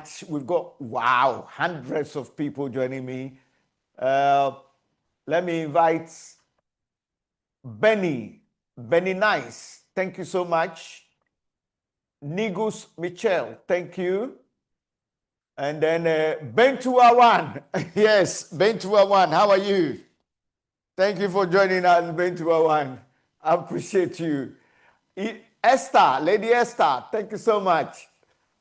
much. We've got, wow, hundreds of people joining me. Let me invite Benny Nice. Thank you so much. Nigus Michel, thank you. And then Bentuawan. Yes, Bentuawan, how are you? Thank you for joining us, Bentuawan. I appreciate you. Esther, Lady Esther, thank you so much.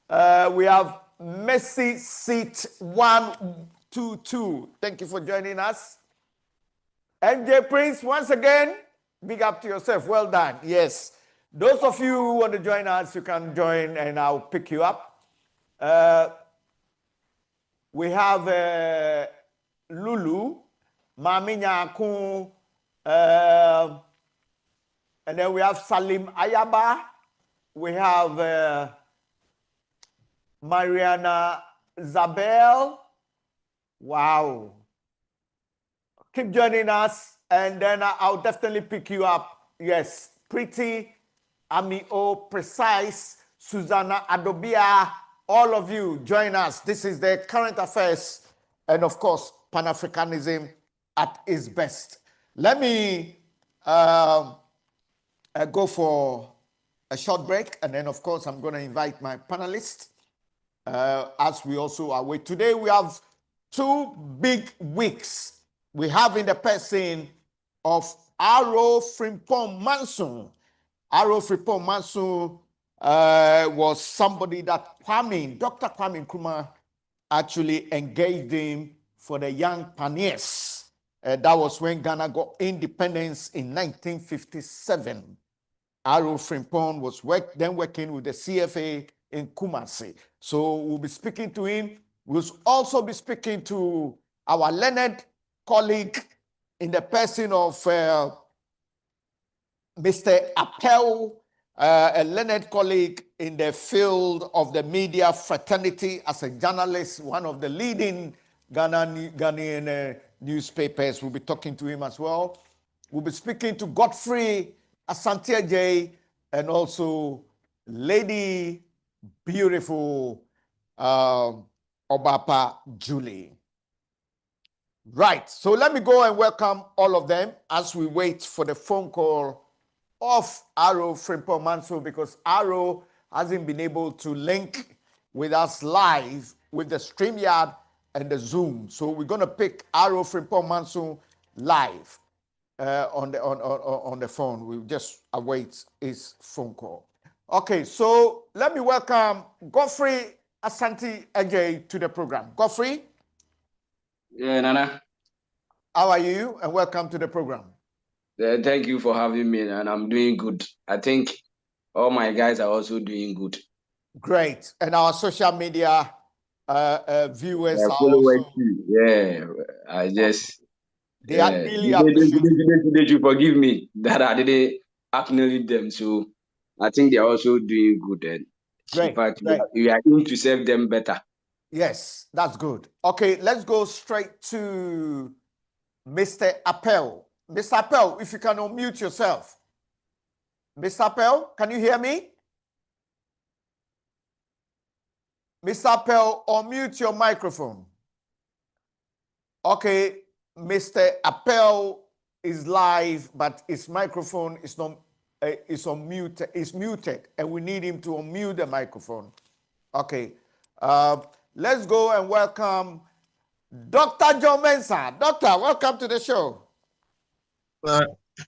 We have Messi Seat 122. Thank you for joining us. MJ Prince, once again, big up to yourself. Well done. Yes. Those of you who want to join us, you can join and I'll pick you up. We have Lulu, Mami Nyakun, and then we have Salim Ayaba. We have Mariana Zabel. Wow. Keep joining us, and then I'll definitely pick you up. Yes, Pretty, Amio, Precise, Susanna Adobia, all of you join us. This is the current affairs, and of course, Pan-Africanism at its best. Let me go for a short break, and then of course, I'm going to invite my panelists as we also await. Today, we have 2 big weeks. We have in the person of Aro Frimpong Manson. Aro Frimpong Manson was somebody that Dr. Kwame Nkrumah actually engaged him for the Young Pioneers. That was when Ghana got independence in 1957. Aro Frimpong was then working with the CFA in Kumasi. So we'll be speaking to him. We'll also be speaking to our learned colleague in the person of Mr. Appel, a learned colleague in the field of the media fraternity as a journalist, one of the leading Ghanaian newspapers. We'll be talking to him as well. We'll be speaking to Godfrey Asante and also Lady Beautiful Obapa Julie. Right, so let me go and welcome all of them as we wait for the phone call of Aro Frimpong Manson, because Aro hasn't been able to link with us live with the StreamYard and the Zoom. So we're going to pick Aro Frimpong Manson live on the phone. We'll just await his phone call. Okay, so let me welcome Godfrey Asante Ejay to the program. Godfrey? Yeah, Nana. How are you? And welcome to the program. Thank you for having me, and I'm doing good. I think all my guys are also doing good. Great. And our social media viewers are also... Yeah, I just... They are really appreciate. They should forgive me that I didn't acknowledge them. So I think they are also doing good. And great. In fact, great. we are going to serve them better. Yes, that's good. Okay, let's go straight to Mr. Appel. Mr. Appel, if you can unmute yourself. Mr. Appel, can you hear me? Mr. Appel, unmute your microphone. Okay, Mr. Appel is live, but his microphone is not is muted, and we need him to unmute the microphone. Okay, let's go and welcome Dr. John Mensah. Doctor, welcome to the show.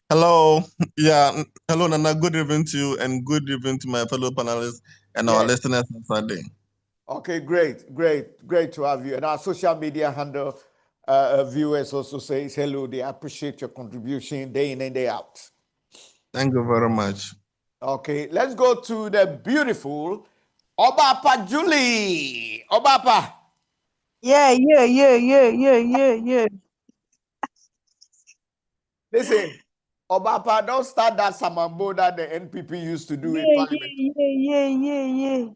Hello. Yeah. Hello, Nana. Good evening to you, and good evening to my fellow panelists and our listeners on Sunday. Okay, great to have you. And our social media handle viewers also say hello. They appreciate your contribution day in and day out. Thank you very much. Okay, let's go to the beautiful Obapa Julie. Obapa. Yeah. Listen, Obapa, don't start that samambo that the NPP used to do in Parliament.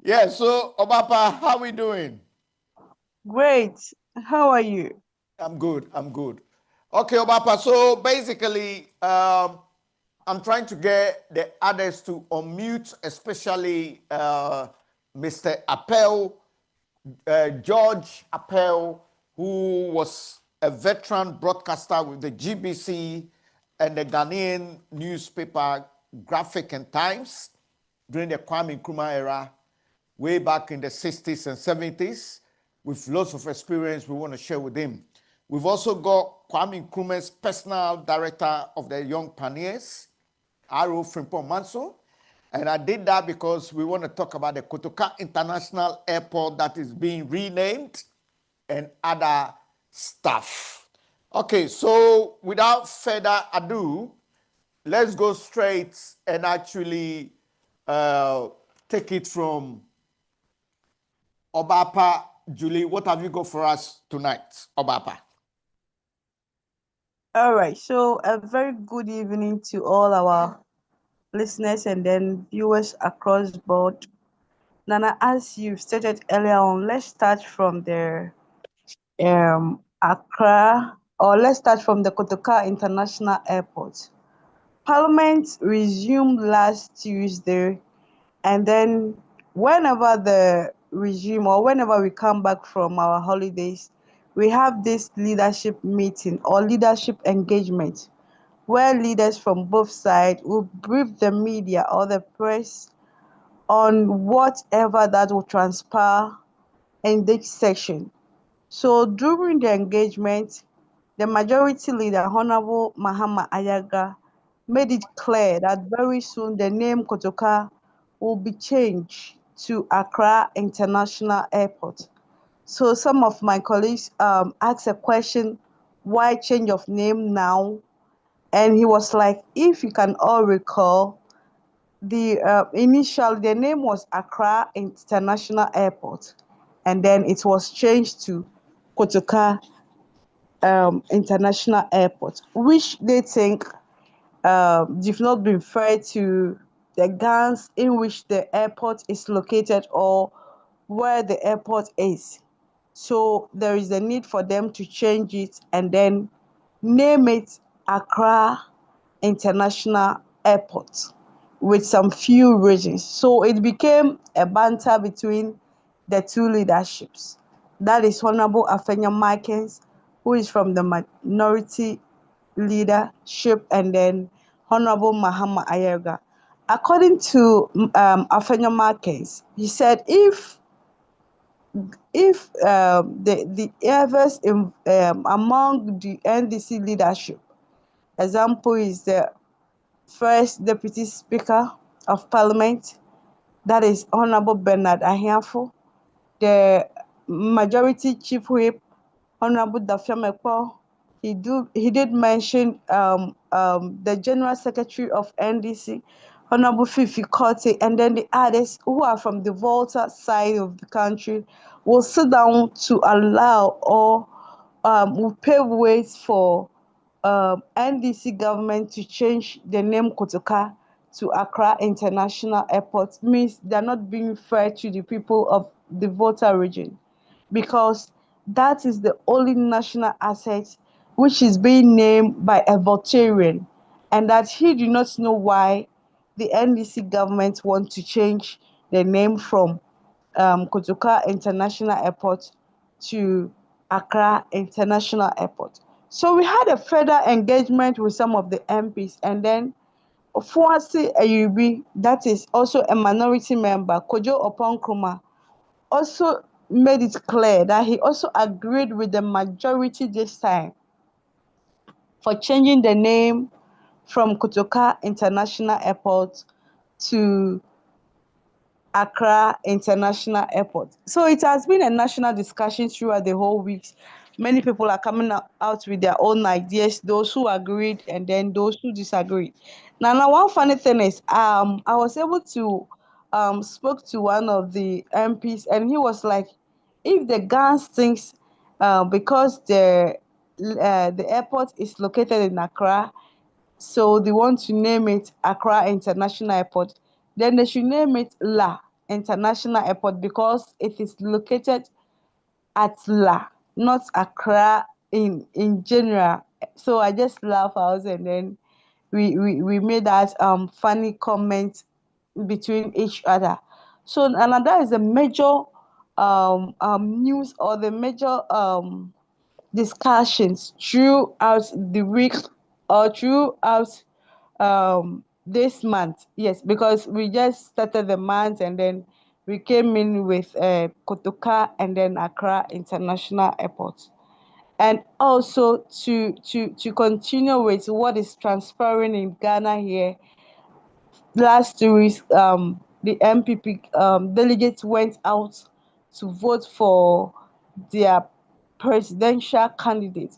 Yeah, so Obapa, how are we doing? Great. How are you? I'm good. Okay, Obapa, so basically, I'm trying to get the others to unmute, especially Mr. Appel, George Appel, who was a veteran broadcaster with the GBC and the Ghanaian newspaper Graphic and Times during the Kwame Nkrumah era, way back in the 60s and 70s, with lots of experience we want to share with him. We've also got Kwame Nkrumah's personal director of the Young Pioneers, Aro Frimpong Manso. And I did that because we want to talk about the Kotoka International Airport that is being renamed and other stuff. Okay, so without further ado, let's go straight and actually take it from Obapa. Julie, what have you got for us tonight, Obapa? All right. So a very good evening to all our listeners and then viewers across board. Nana, as you stated earlier on, let's start from the Accra, or let's start from the Kotoka International Airport. Parliament resumed last Tuesday, and then whenever the regime or whenever we come back from our holidays, we have this leadership meeting or leadership engagement where leaders from both sides will brief the media or the press on whatever that will transpire in this session. So during the engagement, the majority leader, Honorable Mahama Ayaga, made it clear that very soon the name Kotoka will be changed to Accra International Airport. So some of my colleagues asked a question, why change of name now? And he was like, if you can all recall, the name was Accra International Airport, and then it was changed to Kotoka International Airport, which they think they've not been fair to the gangs in which the airport is located or where the airport is. So there is a need for them to change it and then name it Accra International Airport with some few reasons. So it became a banter between the two leaderships. That is Honorable Afenya Markins, who is from the minority leadership, and then Honorable Mahama Ayerga. According to Afenya Markins, he said if the others among the NDC leadership, example is the first deputy speaker of parliament, that is Honorable Bernard Ahiafo, the majority chief whip, Honorable Dafiamekpo. He did mention the general secretary of NDC, Honorable Fifi Kote, and then the others who are from the Volta side of the country will sit down to allow or will pave ways for NDC government to change the name Kotoka to Accra International Airport. Means they're not being fair to the people of the Volta region, because that is the only national asset which is being named by a Voltarian, and that he do not know why the NDC government want to change the name from Kotoka International Airport to Accra International Airport. So we had a further engagement with some of the MPs, and then Fuasi Ayubi, that is also a minority member, Kojo Oponkroma, also made it clear that he also agreed with the majority this time for changing the name from Kotoka International Airport to Accra International Airport. So it has been a national discussion throughout the whole week. Many people are coming out with their own ideas, those who agreed and then those who disagreed. Now one funny thing is, I was able to spoke to one of the MPs, and he was like, if the Gans thinks because the airport is located in Accra, so they want to name it Accra International Airport, then they should name it La International Airport, because it is located at La, not Accra in general. So I just laugh out, and then we made that funny comment between each other. So and that is the major news or the major discussions throughout the week or throughout this month. Yes, because we just started the month and then we came in with Kotoka and then Accra International Airport. And also to continue with what is transpiring in Ghana here, last 2 weeks, the MPP delegates went out to vote for their presidential candidate.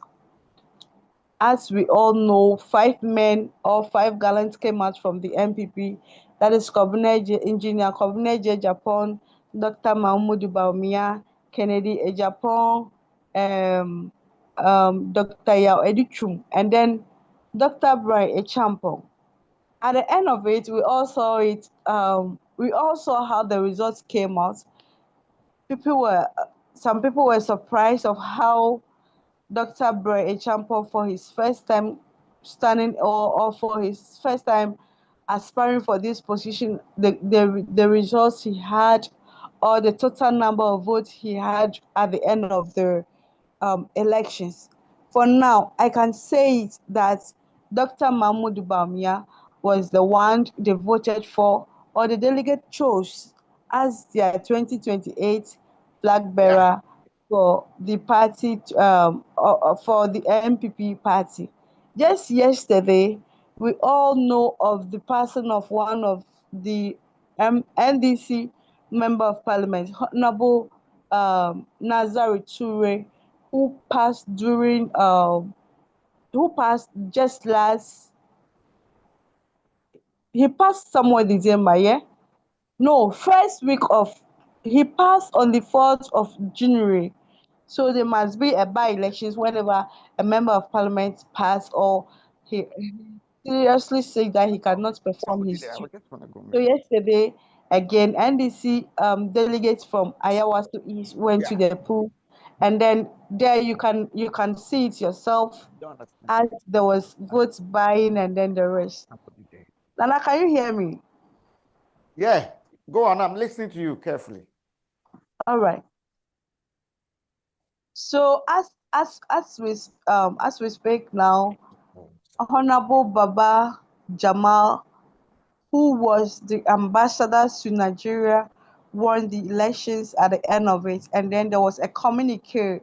As we all know, 5 men or 5 gallants came out from the MPP. That is Engineer Kobneje Japan, Dr. Mahmoud Baumia, Kennedy Japan, Dr. Yao Edichum, and then Dr. Brian Echampong. At the end of it, we all saw it. We all saw how the results came out. People were, some people were surprised of how Dr. Bray Echampo, for his first time standing or for his first time aspiring for this position, the results he had or the total number of votes he had at the end of the elections. For now, I can say it that Dr. Mahmoud Bamia was the one they voted for or the delegate chose as their 2028 flag bearer for the party, for the MPP party. Just yesterday, we all know of the passing of one of the NDC member of parliament, Honorable Nazari Toure, who passed just last, he passed somewhere December, yeah? No, first week of, he passed on the 4th of January. So there must be a by-elections whenever a member of parliament pass or he seriously say that he cannot perform his duty. So yesterday, again, NDC delegates from Ayawaso East went to the pool, and then there you can see it yourself as there was votes buying and then the rest. Nana, can you hear me? Yeah, go on. I'm listening to you carefully. All right. So as we speak now, Honorable Baba Jamal, who was the ambassador to Nigeria, won the elections at the end of it, and then there was a communique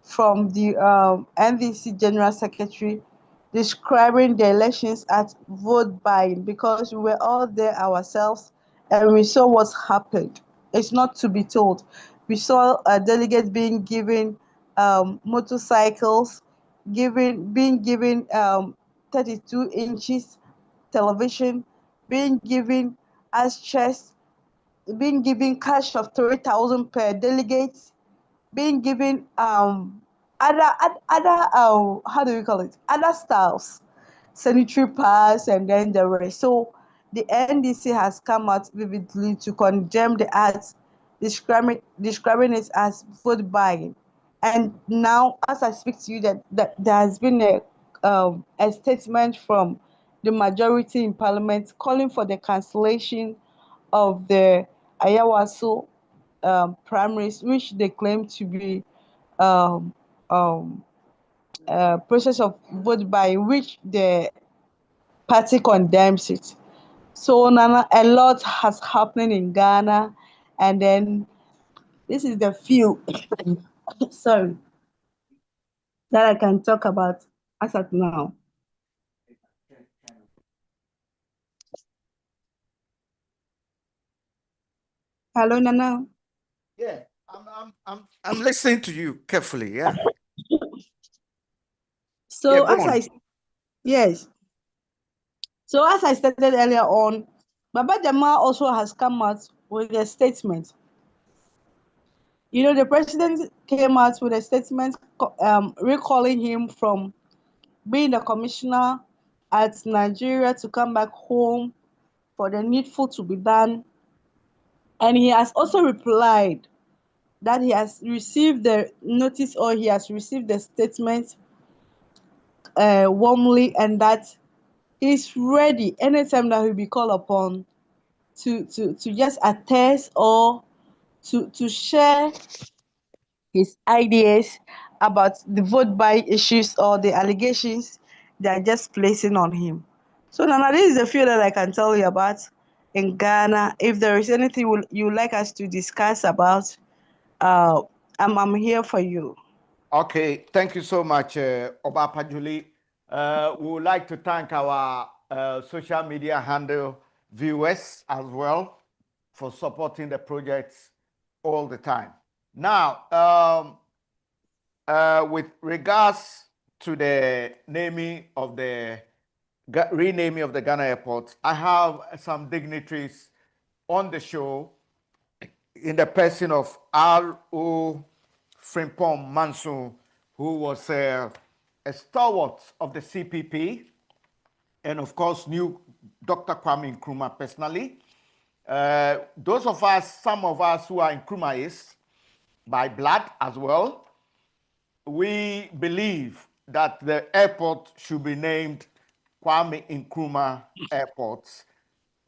from the NDC General Secretary describing the elections as vote buying because we were all there ourselves and we saw what happened. It's not to be told. We saw a delegate being given motorcycles, being given 32 inches television, being given as chess, being given cash of 3,000 per delegate, being given other how do we call it, other styles, sanitary pass and then the rest. So the NDC has come out vividly to condemn the act, describing it as vote buying. And now, as I speak to you, that there has been a statement from the majority in Parliament calling for the cancellation of the Ayawaso primaries, which they claim to be um, um, process of vote by which the party condemns it. So Nana, a lot has happened in Ghana, and then this is the few sorry that I can talk about as at now. Hello, Nana. Yeah, I'm listening to you carefully. Yeah. So go on. yes. So as I stated earlier on, Baba Jamal also has come out with a statement. You know, the president came out with a statement recalling him from being the commissioner at Nigeria to come back home for the needful to be done. And he has also replied that he has received the notice or he has received the statement warmly, and that He's ready anytime that he'll be called upon to just attest or to share his ideas about the vote buy issues or the allegations they are just placing on him. So Nana, this is a few that I can tell you about in Ghana. If there is anything you would like us to discuss about, uh, I'm here for you. Okay, thank you so much, Obapa Julie. We would like to thank our social media handle viewers as well for supporting the projects all the time. Now, with regards to the naming of the renaming of the Ghana airport, I have some dignitaries on the show in the person of R.O. Frimpong Manso, who was a stalwart of the CPP, and of course knew Dr. Kwame Nkrumah personally. Those of us, some of us who are Nkrumahs by blood as well, we believe that the airport should be named Kwame Nkrumah Airport,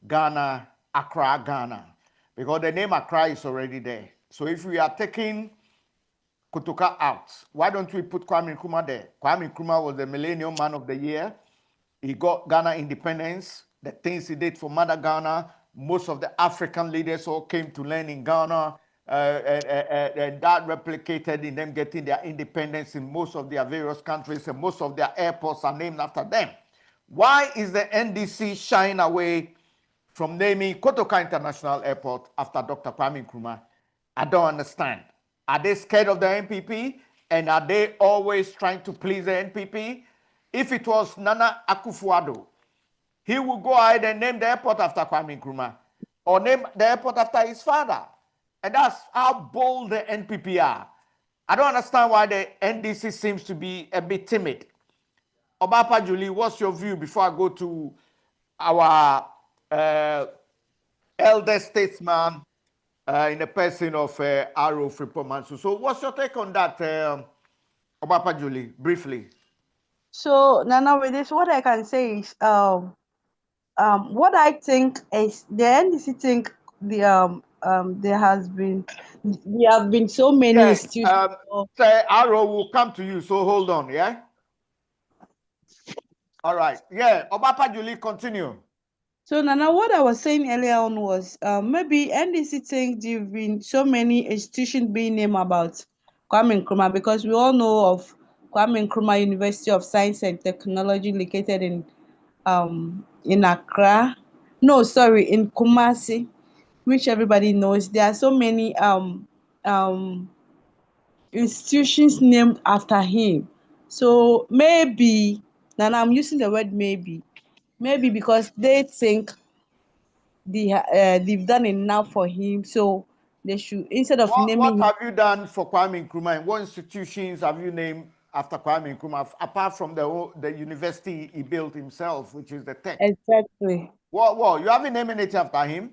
Ghana, Accra, Ghana, because the name Accra is already there. So if we are taking Kotoka out, why don't we put Kwame Nkrumah there? Kwame Nkrumah was the Millennium Man of the Year. He got Ghana independence, the things he did for Mother Ghana. Most of the African leaders all came to learn in Ghana, and that replicated in them getting their independence in most of their various countries, and most of their airports are named after them. Why is the NDC shying away from naming Kotoka International Airport after Dr. Kwame Nkrumah? I don't understand. Are they scared of the NPP? And are they always trying to please the NPP? If it was Nana Akufo-Addo, he would go ahead and name the airport after Kwame Nkrumah or name the airport after his father. And that's how bold the NPP are. I don't understand why the NDC seems to be a bit timid. Obapa Julie, what's your view before I go to our elder statesman in the person of R.O. Frimpong Manso? So what's your take on that, Obapa Julie, briefly? So Nana, with this, what I can say is, what I think is the NDC think there have been so many Yeah, institutions. say R.O. will come to you, so hold on, yeah? All right, yeah, Obapa Julie, continue. So Nana, what I was saying earlier on was maybe NDC think there've been so many institutions being named about Kwame Nkrumah, because we all know of Kwame Nkrumah University of Science and Technology located in Accra. No, sorry, in Kumasi, which everybody knows. There are so many institutions named after him. So maybe, and I'm using the word maybe because they think they've done enough for him, so they should, instead of What naming him. have you done for Kwame Nkrumah? And what institutions have you named after Kwame Nkrumah, apart from the university he built himself, which is the Tech? Exactly. What, you haven't named it after him?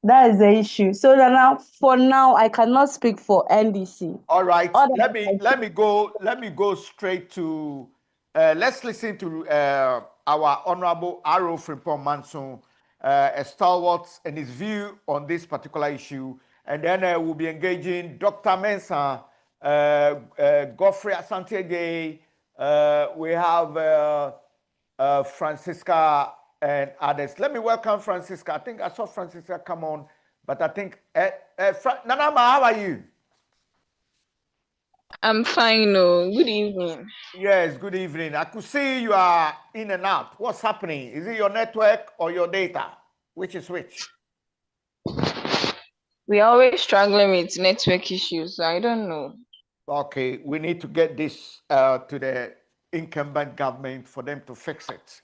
That is the issue. So that now, for now, I cannot speak for NDC. All right. Other Let me go straight to let's listen to our honorable R.O. Frimpong Manso, a stalwart, and his view on this particular issue, and then we'll be engaging Dr. Mensah, Godfrey Asante. We have Francisca and others. Let me welcome Francisca. I think I saw Francisca come on, but I think Nanama, how are you? I'm fine. Oh, good evening. Yes, good evening. I could see you are in and out. What's happening? Is it your network or your data? Which is which? We're always struggling with network issues. So I don't know. Okay, we need to get this to the incumbent government for them to fix it.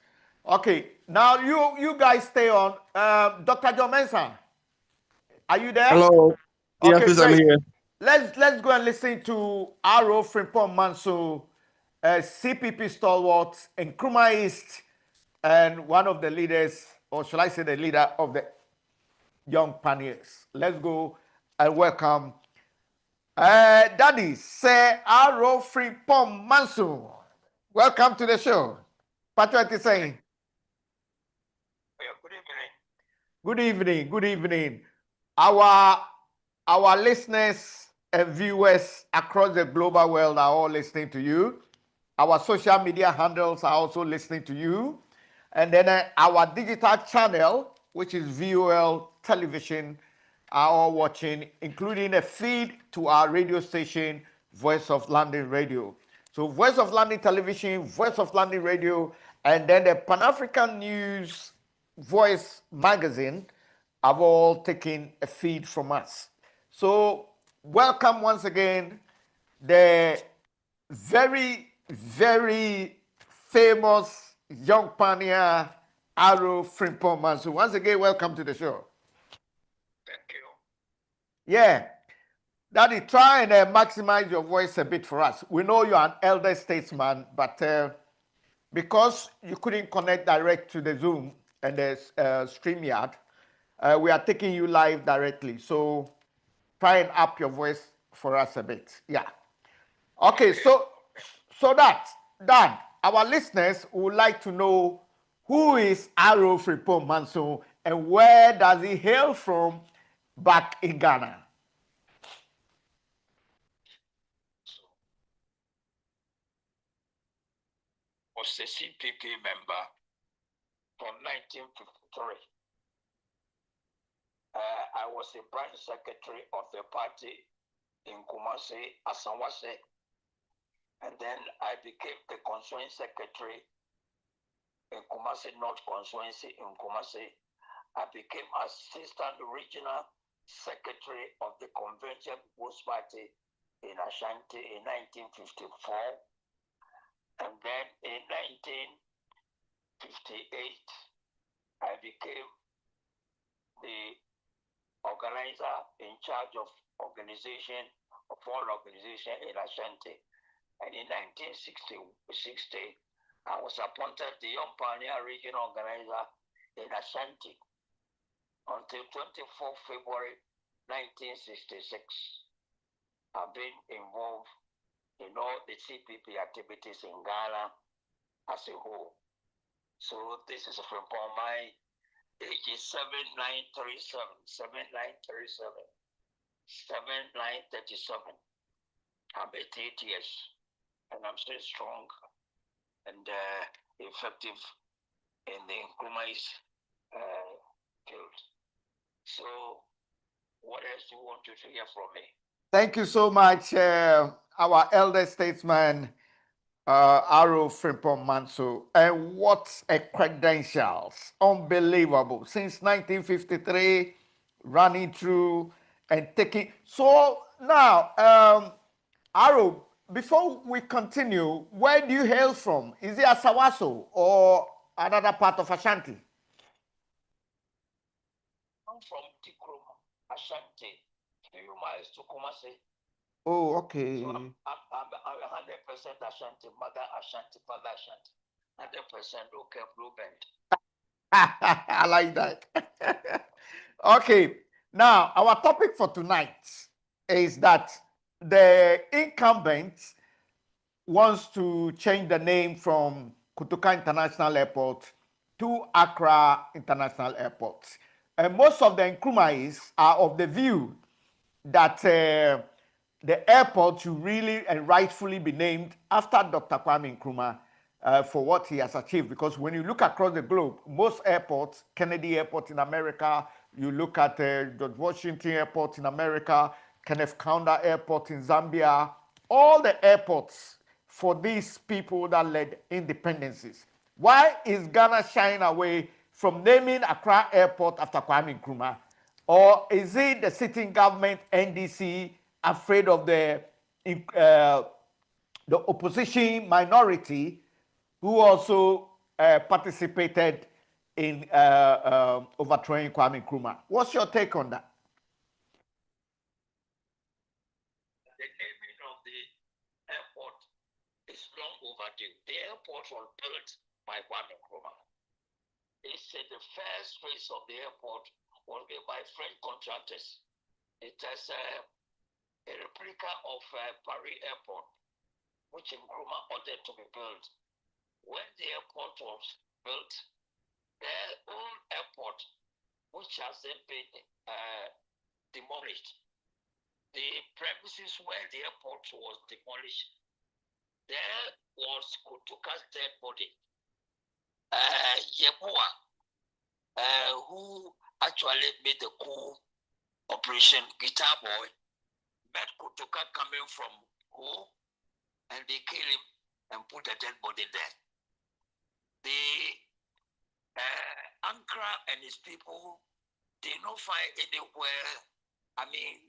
Okay, now you guys stay on. Dr. John Mensah, are you there? Hello. Yeah, Okay, please, I'm great. here. Let's go and listen to R.O. Frimpong Manso, CPP stalwart, Nkrumah East, and one of the leaders, or shall I say the leader of the young pioneers. Let's go and welcome Daddy, Sir R.O. Frimpong Manso. Welcome to the show. Patrick is saying. Good evening. Good evening. Good evening. Our listeners and viewers across the global world are all listening to you. Our social media handles are also listening to you. And then our digital channel, which is VOL Television, are all watching, including a feed to our radio station, Voice of London Radio. So Voice of London Television, Voice of London Radio, and then the Pan-African News Voice magazine have all taken a feed from us. So welcome once again, the very, very famous young pioneer, Arrow Frimpong Manso. Once again, welcome to the show. Thank you. Yeah. Daddy, try and maximize your voice a bit for us. We know you're an elder statesman, but because you couldn't connect direct to the Zoom and the StreamYard, we are taking you live directly. So try and up your voice for us a bit. Yeah. Okay, so that our listeners would like to know who is Arrow Frimpong Manso and where does he hail from back in Ghana? Was a CPP member from 1953. I was the branch secretary of the party in Kumasi, Asanwase, and then I became the constituency secretary in Kumasi North Constituency in Kumasi. I became assistant regional secretary of the Convention People's Party in Ashanti in 1954. And then in 1958, I became the organizer in charge of organization, of all organization in Ashanti. And in 1960, I was appointed the Young Pioneer Regional Organizer in Ashanti until 24 February 1966. I've been involved in all the CPP activities in Ghana as a whole. So this is from my age is 7937. I'm 88 years and I'm still strong and effective in the Nkrumah's field. So what else do you want to hear from me? Thank you so much, our elder statesman, Arrow Frimpong Manso. And what a credentials! Unbelievable. Since 1953, running through and taking. So now, Arrow, before we continue, where do you hail from? Is it Asawaso or another part of Ashanti? I'm from Tikrum, Ashanti, few miles to Kumasi. Oh, okay. So I'm 100% Ashanti, mother Ashanti, father Ashanti. 100% okay, Blue Band. I like that. Okay, now our topic for tonight is that the incumbent wants to change the name from Kutuka International Airport to Accra International Airport. And most of the Nkrumahs are of the view that the airport should really and rightfully be named after Dr. Kwame Nkrumah for what he has achieved. Because when you look across the globe, most airports, Kennedy Airport in America, you look at George Washington Airport in America, Kenneth Kaunda Airport in Zambia, all the airports for these people that led independences. Why is Ghana shying away from naming Accra Airport after Kwame Nkrumah? Or is it the sitting government, NDC, afraid of the opposition minority who also participated in overthrowing Kwame Nkrumah? What's your take on that? The naming of the airport is long overdue. The airport was built by Kwame Nkrumah. They said the first phase of the airport was made by French contractors. It has a replica of Paris Airport, which Nkrumah ordered to be built. when the airport was built, the old airport, which has then been demolished, the premises where the airport was demolished, there was Kotoka's dead body. Yeboah, who actually made the coup operation, Guitar Boy, met Kotoka coming from who, and they killed him and put the dead body there. The Ankara and his people did not find anywhere. I mean,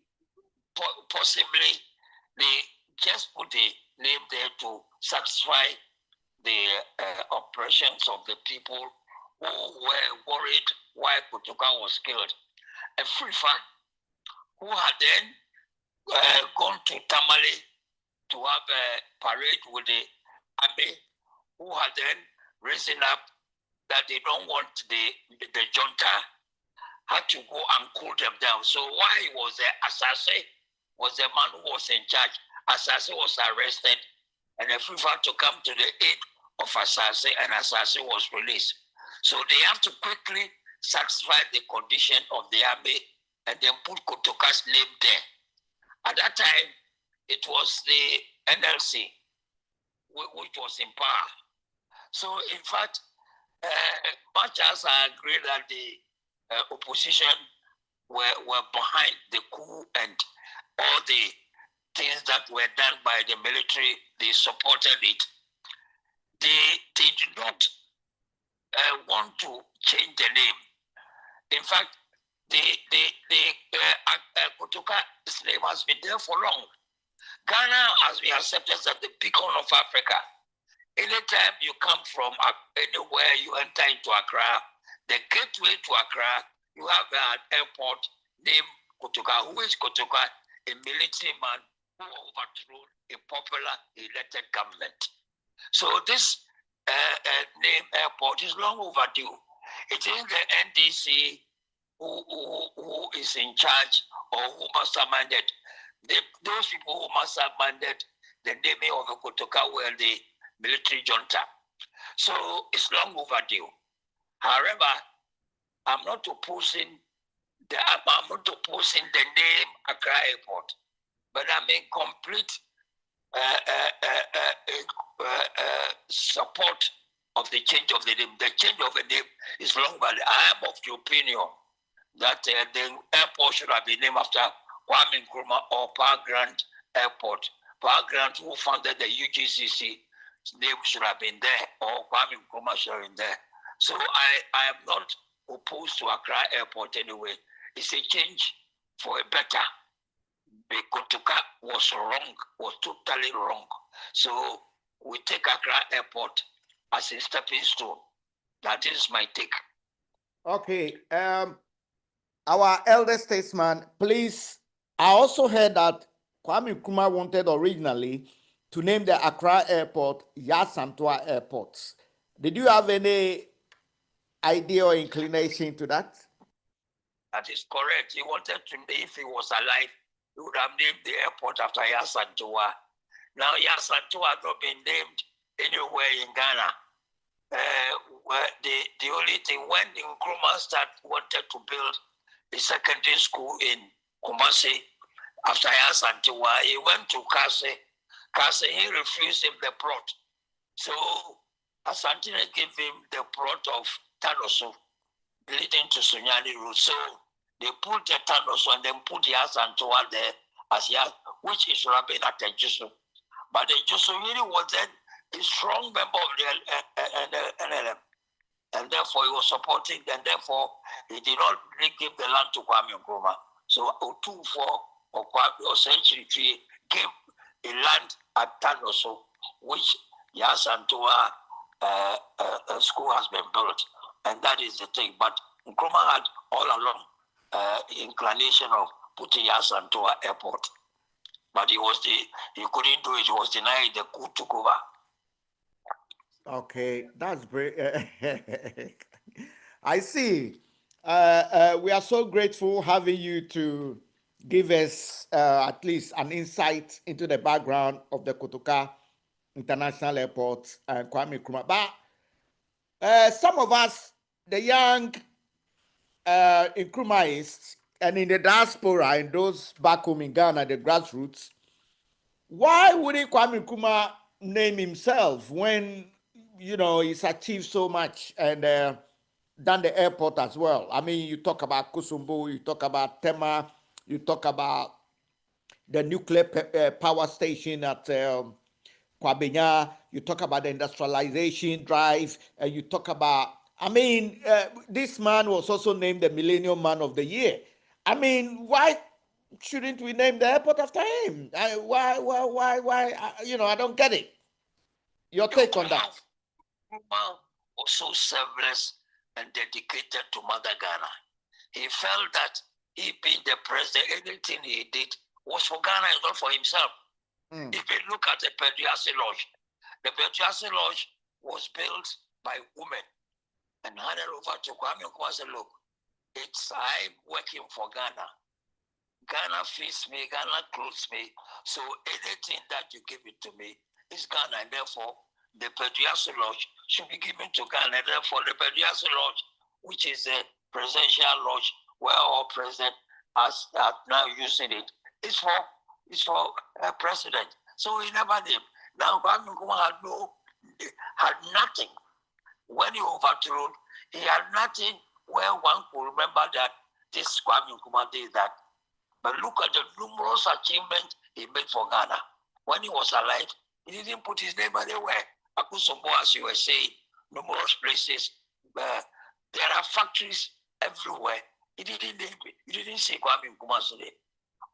possibly they just put the name there to satisfy the operations of the people who were worried why Kotoka was killed. A Frifa, who had then gone to Tamale to have a parade with the army, who had then risen up that they don't want the junta, had to go and cool them down. So while he was there, Asase was the man who was in charge. Asase was arrested, and the FIFA to come to the aid of Asase, and Asase was released. So they have to quickly satisfy the condition of the army and then put Kotoka's name there. At that time, it was the NLC which was in power. So in fact, much as I agree that the opposition were behind the coup and all the things that were done by the military, they supported it. They did not want to change the name. In fact, Kotoka's name has been there for long. Ghana has been accepted as the beacon of Africa. Anytime you come from anywhere, you enter into Accra, the gateway to Accra, you have an airport named Kotoka. Who is Kotoka? A military man who overthrew a popular elected government. So this name airport is long overdue. It is the NDC who is in charge or who masterminded. Those people who masterminded the naming of the Kotoka were the military junta. So it's long overdue. However, I'm not opposing the name Accra Airport, but I'm in complete support of the change of the name. The change of the name is long overdue. I am of the opinion that the airport should have been named after Kwame Nkrumah or Power Grant Airport. Power Grant, who founded the UGCC, name should have been there, or Kwame Nkrumah should have been there. So I am not opposed to Accra Airport anyway. It's a change for a better. The Kotoka was wrong, was totally wrong. So we take Accra Airport as a stepping stone. That is my take. Okay. Our elder statesman, please. I also heard that Kwame Nkrumah wanted originally to name the Accra Airport Yasantua Airport. Did you have any idea or inclination to that? That is correct. He wanted to, if he was alive, he would have named the airport after Yasantua. Now Yasantua has not been named anywhere in Ghana. The only thing, when Nkrumah wanted to build a secondary school in Kumasi after Yasantua, he went to Kase. Kase, he refused him the plot. So Asantine gave him the plot of Tanoso leading to Sunyani Road. So they put the Tanoso and then put the Yasantua there as which is should have been at the Jusu. But the Jusu really was then a strong member of the NLM. And therefore he was supporting, and therefore he did not really give the land to Kwame Nkrumah. So Otu4 or Kwame Century Tree gave a land at Tanoso, which Yasantua school has been built. And that is the thing. But Nkrumah had all along inclination of putting Yasantua Airport. But he couldn't do it. He was denied. The coup took over. Okay, that's great. I see. We are so grateful having you to give us at least an insight into the background of the Kotoka International Airport and Kwame Nkrumah. But some of us, the young Nkrumahists, and in the diaspora, and those back home in Ghana, the grassroots, why wouldn't Kwame Nkrumah name himself when, he's achieved so much and done the airport as well? I mean, you talk about Kusumbu, you talk about Tema, you talk about the nuclear power station at Kwabenya, you talk about the industrialization drive, and you talk about, this man was also named the Millennium Man of the Year. I mean, why shouldn't we name the airport after him? Why? I don't get it. Your take on that? Nkrumah was so selfless and dedicated to Mother Ghana. He felt that he being the president, anything he did was for Ghana and not for himself. If you look at the Pediasi Lodge, the Pediasi Lodge was built by women and handed over to Kwame Nkrumah. Said, look, I'm working for Ghana. Ghana feeds me, Ghana clothes me. So anything that you give it to me is Ghana, and therefore the Pediasi Lodge should be given to Ghana. And therefore the Pediasi Lodge, which is a presidential lodge where our president are now using it, is for a president. So he never did. Now Kwame Nkrumah had nothing. When he overthrew, he had nothing where one could remember that this Kwame Nkrumah did that. But look at the numerous achievements he made for Ghana. When he was alive, he didn't put his name anywhere. Akusombo, as you were saying, numerous places. There are factories everywhere. He didn't name it. He didn't say Kwame Nkrumah's name.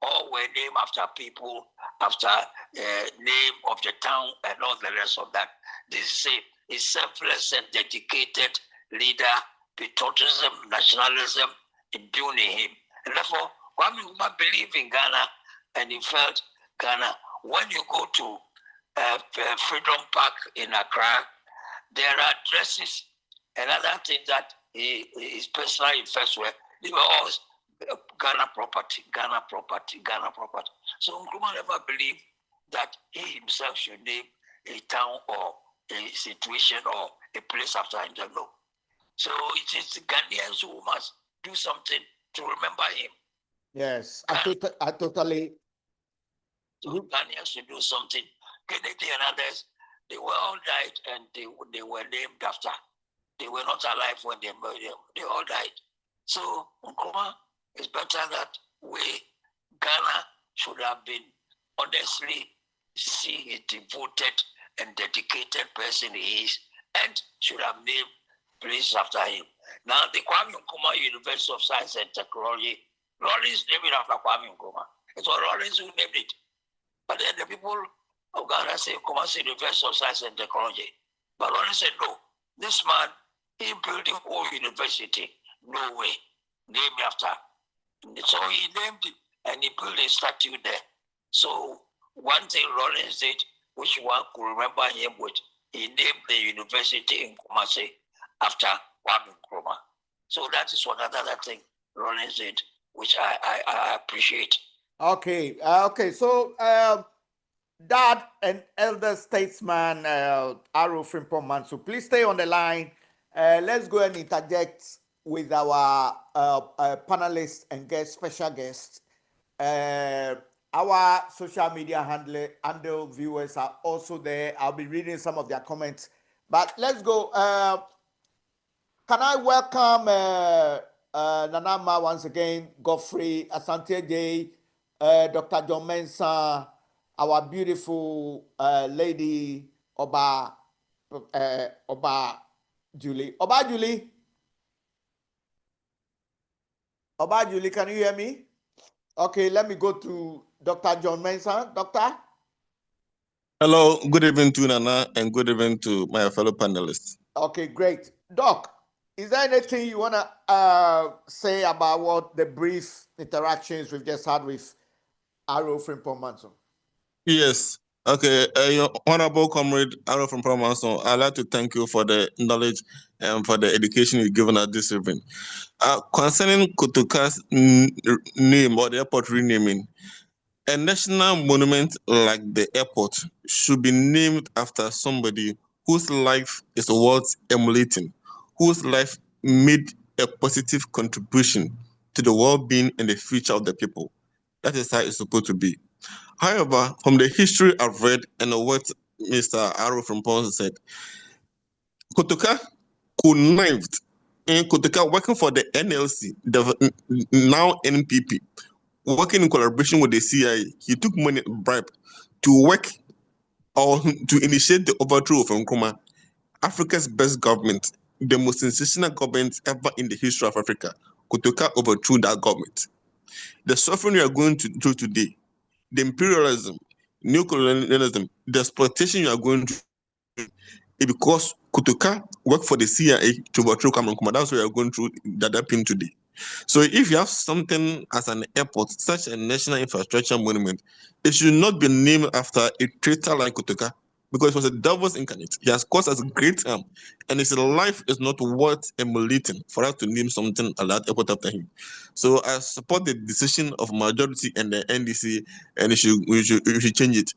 All were named after people, after name of the town and all the rest of that. This is a selfless and dedicated leader, patriotism, nationalism imbued in him. And therefore, Kwame Nkrumah believed in Ghana and he felt Ghana. When you go to Freedom Park in Accra, there are dresses and other things that his personal effects were. They were all Ghana property, Ghana property, Ghana property. So Nkrumah never believed that he himself should name a town or a situation or a place after himself. No. So it is the Ghanaians who must do something to remember him. Yes, I totally. So Ghanaians should do something. Kennedy and others, they were all died and they were named after. They were not alive when they murdered them. They all died. So Nkrumah, it's better that Ghana should have been honestly see a devoted and dedicated person he is, and should have named places after him. Now, the Kwame Nkrumah University of Science and Technology, Lawrence named it after Kwame Nkrumah. It was Lawrence who named it. But then the people of Ghana say Kumasi University of Science and Technology. But Lawrence said, no, this man, he built the whole university. No way. Name it after. So he named it and he built a statue there. So one thing Lawrence did, which one could remember him with, he named the university in Kumasi after Kwame Nkrumah. So that is one other thing Lawrence did, which I appreciate. Okay. So Dad and elder statesman Aro Frimpong Manso, please stay on the line. Let's go and interject with our panelists and special guests. Our social media handle viewers are also there. I'll be reading some of their comments. But let's go. Can I welcome Nanama once again, Godfrey Asante J, Dr. John Mensah, our beautiful lady, Oba Julie. Oba Julie, can you hear me? Okay, let me go to Dr. John Mensah. Doctor? Hello, good evening to Nana, and good evening to my fellow panelists. Okay, great. Doc, is there anything you want to say about what the brief interactions we've just had with Aro Frimpong Manso? Yes. Okay, your Honorable Comrade Aro Frimpong Manso, I'd like to thank you for the knowledge and for the education you've given us this evening. Concerning Kotoka's name or the airport renaming, A national monument like the airport should be named after somebody whose life is worth emulating, whose life made a positive contribution to the well-being and the future of the people. That is how it's supposed to be. However, from the history I've read and what Mr. Arrow from Ponce said, Kotoka connived in Kotoka working for the NLC, the now NPP, working in collaboration with the CIA. He took money bribe to work or to initiate the overthrow of Nkrumah, Africa's best government, the most sensational government ever in the history of Africa. Kotoka overthrew that government. The suffering we are going through today, the imperialism, neocolonialism, the exploitation you are going through, is because Kotoka worked for the CIA to overthrow Cameroon Nkrumah. That's what we are going through that pin today. So if you have something as an airport, such a national infrastructure monument, it should not be named after a traitor like Kotoka, because it was a devil's incarnate. He has caused us great harm, and his life is not worth emulating for us to name something like that airport after him. So I support the decision of majority and the NDC, and we should change it.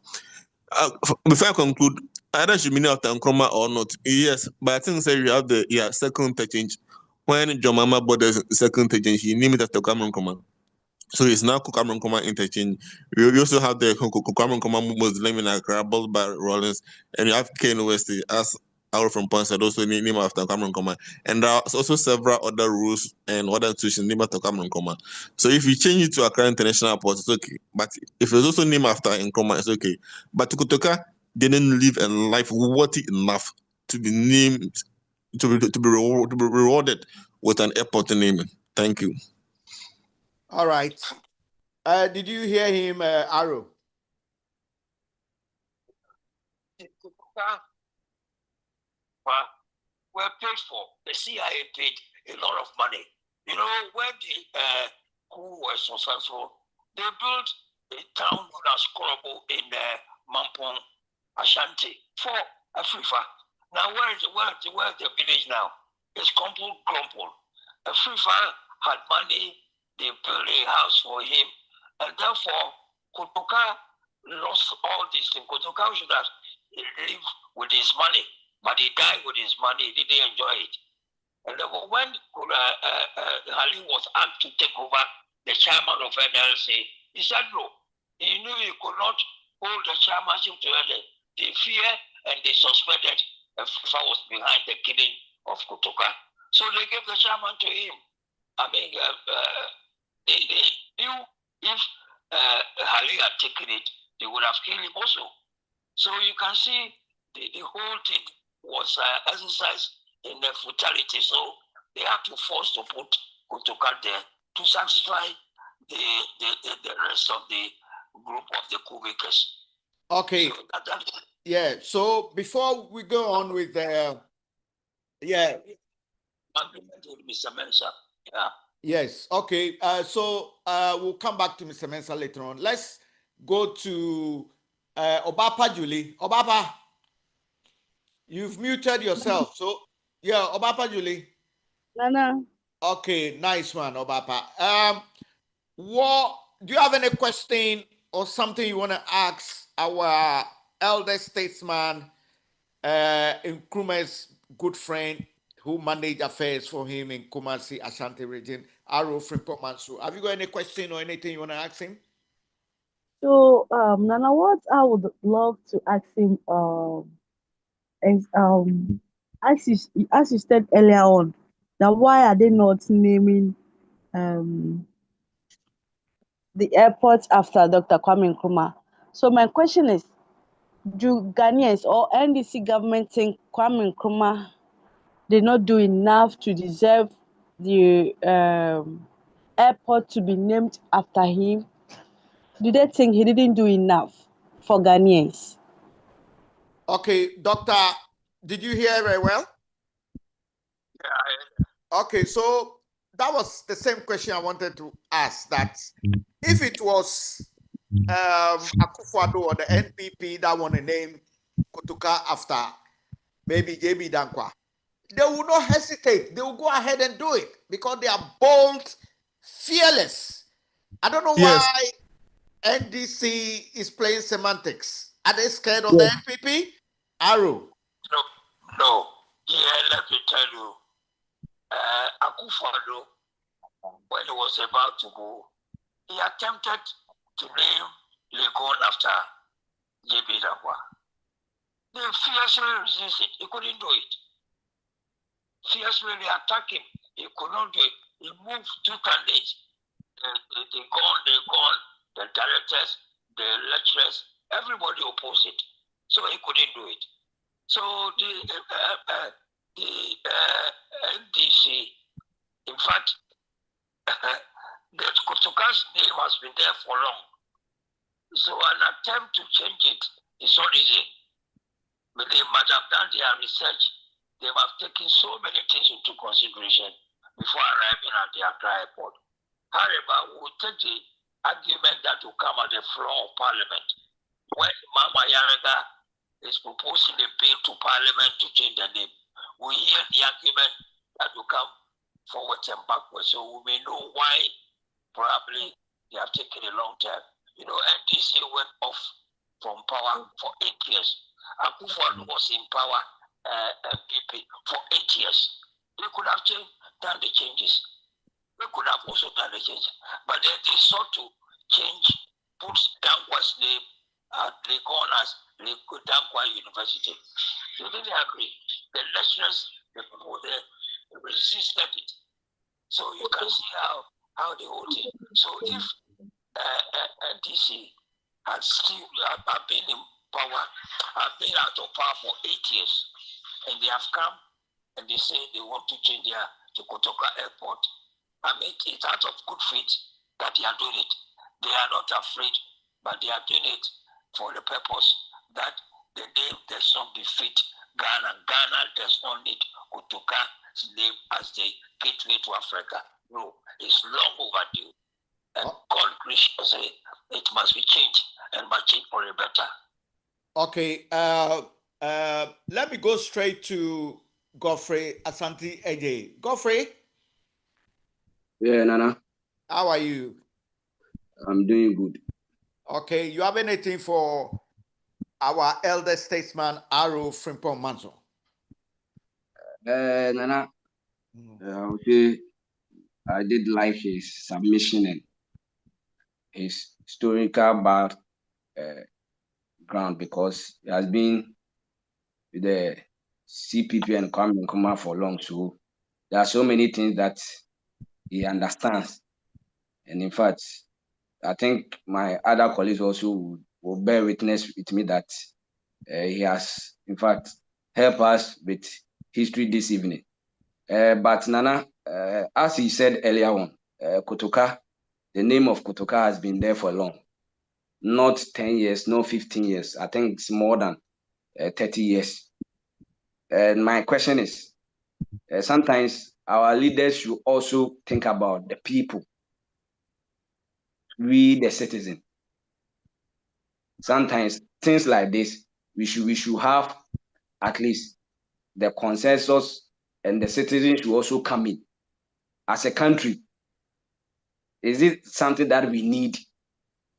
Before I conclude, either should be named after Nkrumah or not. Yes, but I think say you have the second interchange. When John Mama bought the second interchange, he named it after Cameron Nkrumah. So it's now Cameron Nkrumah interchange. We also have the Cameron Nkrumah Muslim in Accra, built by Rollins, and you have Kane West as out from Ponce, also named after Cameron Nkrumah. And there are also several other rules and other institutions named after Cameron Nkrumah. So if you change it to Accra International Airport, it's okay. But if it's also named after Nkrumah, it's okay. But Kotoka didn't live a life worthy enough to be named, to be rewarded with an airport name. Thank you. All right. Did you hear him, Arrow? Were paid for. The CIA paid a lot of money. You know, when the coup was successful, they built a town known as Korobo in Mampong, Ashanti, for Afrifa. Now, where's the village now? It's crumpled. Afrifa had money, they built a house for him, and therefore, Kotoka lost all these things. Kotoka should have lived with his money, but he died with his money, he didn't enjoy it. And when Halim was asked to take over the chairman of NLC, he said no. He knew he could not hold the chairmanship together. They fear and they suspected FIFA was behind the killing of Kotoka. So they gave the chairman to him. I mean, they knew if Halim had taken it, they would have killed him also. So you can see the whole thing was exercised in the futility. So they had to force to put Kotoka there to satisfy the rest of the group of the coup makers. Okay. So yeah. So before we go on with agreement with Mr. Mensah. Yeah. Yes. Okay. So we'll come back to Mr. Mensah later on. Let's go to Obapa Julie. Obapa, you've muted yourself. So yeah, Obapa Julie. Nana. Okay, nice one, Obapa. What do you have any question or something you want to ask our elder statesman, Nkrumah's good friend who managed affairs for him in Kumasi, Ashanti region, Aro Frimpong Mansu? Have you got any question or anything you want to ask him? So, Nana, what I would love to ask him is as you said earlier on, now why are they not naming the airport after Dr. Kwame Nkrumah? So my question is, do Ghanaians or NDC government think Kwame Nkrumah did not do enough to deserve the airport to be named after him? Do they think he didn't do enough for Ghanaians? Okay, Doctor, did you hear very well? Yeah. Okay, so that was the same question I wanted to ask, that if it was Akufo-Addo or the NPP that want to name Kotoka after maybe JB Dankwa, they will not hesitate. They will go ahead and do it because they are bold, fearless. I don't know why NDC is playing semantics. Are they scared of the NPP? Arrow. No. Yeah, let me tell you. Akufo-Addo, when he was about to go, he attempted to name Legon after J.B. Dagwa. They fiercely resisted. He couldn't do it. Fiercely attacked him. He could not do it. He moved two candidates. They gone. The directors, the lecturers, everybody opposed it. So he couldn't do it. So the NDC, in fact, the Kotoka's name has been there for long. So an attempt to change it is not easy. But they might have done their research. They have taken so many things into consideration before arriving at the Accra airport. However, we will take the argument that will come at the floor of Parliament. When Mama Yaraga is proposing a bill to Parliament to change the name, we hear the argument that will come forward and backward. So we may know why probably they have taken a long time. You know, NDC went off from power for 8 years. Akufo-Addo was in power for 8 years. They could have done the changes. They could have also done the changes. But then they sought to change, put Dankwa's name at Legon as Dankwa University. They didn't agree. The lecturers, the people there, they resisted it. So you can see how they hold it. So if NDC had still been in power, have been out of power for 8 years, and they have come and they say they want to change their to Kotoka Airport. I mean, it's out of good faith that they are doing it. They are not afraid, but they are doing it for the purpose that the name does not befit Ghana. Ghana does not need Kotoka's name as the gateway to Africa. No, it's long overdue. And God graciously, it must be changed and must change for the better. Okay, let me go straight to Godfrey Asante Eje. Godfrey? Yeah, Nana. How are you? I'm doing good. Okay, you have anything for our elder statesman, Aro Frimpong Manso? Nana, okay, I did like his submission and his historical background because he has been with the CPP and Kwame Nkrumah for long. So there are so many things that he understands. And in fact, I think my other colleagues also will bear witness with me that he has, in fact, helped us with history this evening. But Nana, as he said earlier on, Kotoka, the name of Kotoka has been there for long. Not 10 years, not 15 years. I think it's more than 30 years. And my question is, sometimes our leaders should also think about the people, we the citizen. Sometimes things like this, we should have at least the consensus, and the citizens should also come in. As a country, is it something that we need?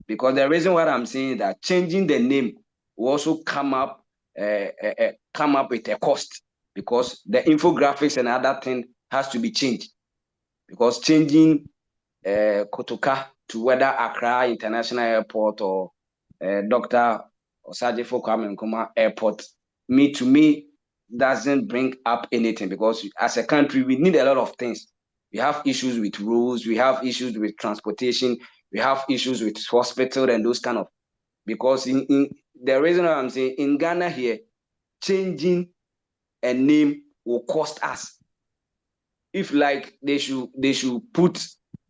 Because the reason why I'm saying that changing the name will also come up with a cost, because the infographics and other thing has to be changed. Because changing Kotoka to whether Accra International Airport or Dr. Osagyefo Kwame Nkrumah Airport, to me doesn't bring up anything, because as a country we need a lot of things. We have issues with roads, we have issues with transportation, we have issues with hospital and those kind of, because in the reason why I'm saying in Ghana here, changing a name will cost us. If like they should put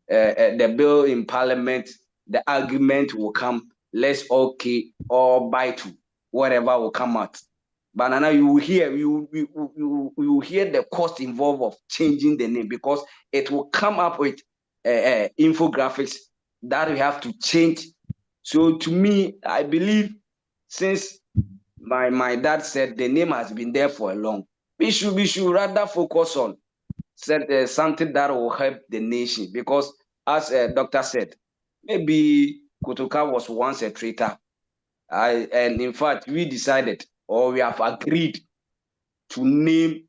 the bill in Parliament, the argument will come, let's okay or buy to whatever will come out. But now you will hear the cost involved of changing the name, because it will come up with infographics that we have to change. So to me, I believe, since my dad said the name has been there for a long, we should rather focus on something that will help the nation, because as doctor said, maybe Kotoka was once a traitor. And in fact, we decided, or we have agreed, to name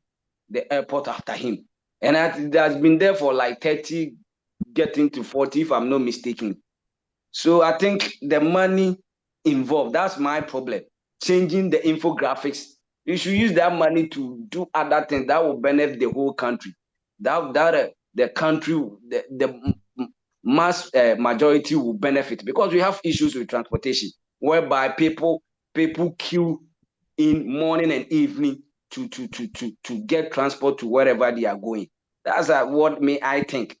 the airport after him. And it has been there for like 30, getting to 40, if I'm not mistaken. So I think the money involved, that's my problem. Changing the infographics. You should use that money to do other things that will benefit the whole country. The country, the mass majority will benefit, because we have issues with transportation, whereby people queue in morning and evening to get transport to wherever they are going. That's what I think.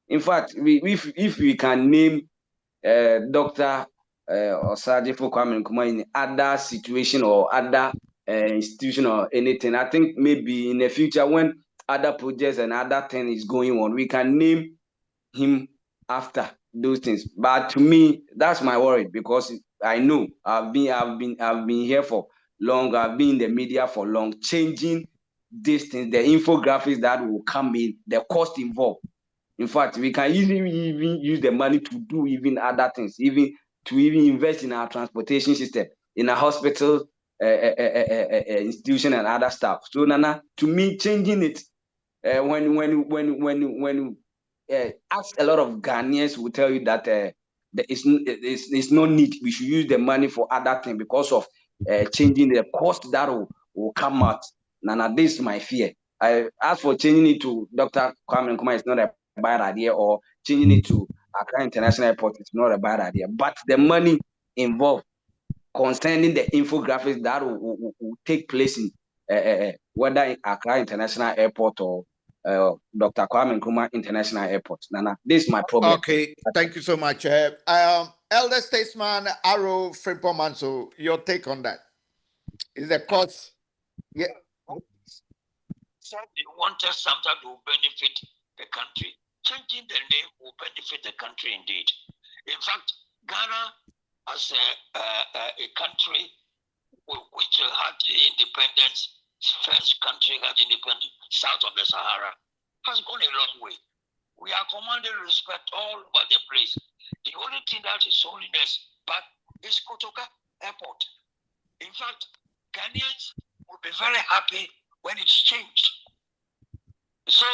In fact, if we can name Dr. Osagyefo Kwame Nkrumah in other situation or other institution or anything, I think maybe in the future, when other projects and other thing is going on, we can name him after those things. But to me, that's my worry, because I know I've been here for long. I've been in the media for long. Changing these things, the infographics that will come in, the cost involved. In fact, we can easily even use the money to do even other things, even invest in our transportation system, in a hospital, institution, and other stuff. So, Nana, to me, changing it, when ask a lot of Ghanaians will tell you that there is no need. We should use the money for other things because of changing the cost that will come out. Nana, this is my fear. As for changing it to Dr. Kwame Nkrumah, it's not a bad idea, or changing it to Accra International Airport, it's not a bad idea. But the money involved concerning the infographics that will take place in whether in Accra International Airport or Dr. Kwame Nkrumah International Airport. Nana, this is my problem. Okay, thank you so much. Elder Statesman Arrow Frimpong, so your take on that? Is the cost? Yeah. So they wanted something to benefit the country. Changing the name will benefit the country indeed. In fact, Ghana, as a country which had independence, first country had independence south of the Sahara, has gone a long way. We are commanding respect all over the place. The only thing that is holiness back is Kotoka Airport. In fact, Ghanaians will be very happy when it's changed. So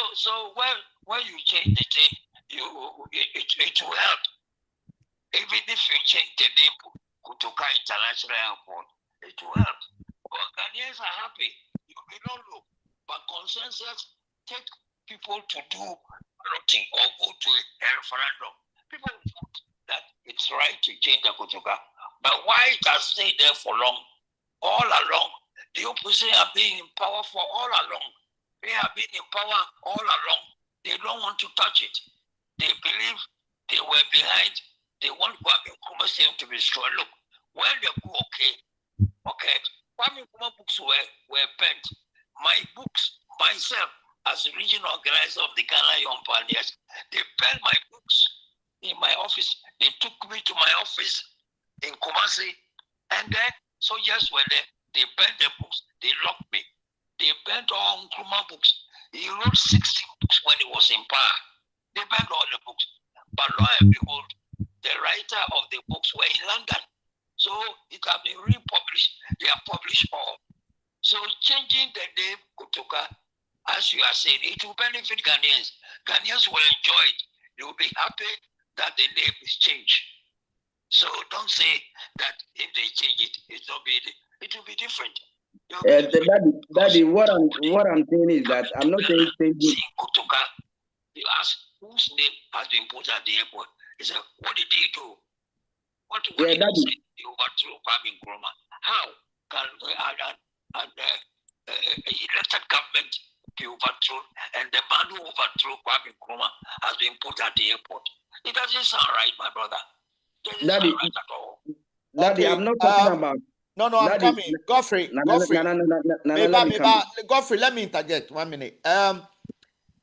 when you change the thing, it will help. Even if you change the name Kotoka International Airport, it will help. But Ghanaians are happy. You may not know, but consensus take people to do voting or go to a referendum. People vote that it's right to change the Kotoka. But why it has stayed there for long? All along, the opposition have been in power for all along. They have been in power all along. They don't want to touch it. They believe they were behind. They want Kwame Nkrumah to be destroyed. Look, when they go, okay, Kwame Nkrumah books were banned. My books, myself, as the regional organizer of the Ghana Young Pioneers, they banned my books in my office. They took me to my office in Kumasi, and then soldiers were there. They banned the books. They locked me. They banned all Nkrumah books. He wrote 16 books when he was in power. They banned all the books. But lo and behold, the writer of the books were in London. So it has been republished. They are published all. So changing the name Kotoka, as you are saying, it will benefit Ghanaians. Ghanaians will enjoy it. They will be happy that the name is changed. So don't say that if they change it, it will be different. Daddy, what I'm saying is that I'm not saying changing. Kotoka, you ask whose name has been put at the airport. He said, what did he do? What did he say? He overthrew Kwame Nkrumah. How can an elected government be overthrown, and the man who overthrew Kwame Nkrumah has been put at the airport? It doesn't sound right, my brother. It doesn't sound right at all. Daddy, I'm not talking about. No, I'm coming. Godfrey. Godfrey, let me interject 1 minute.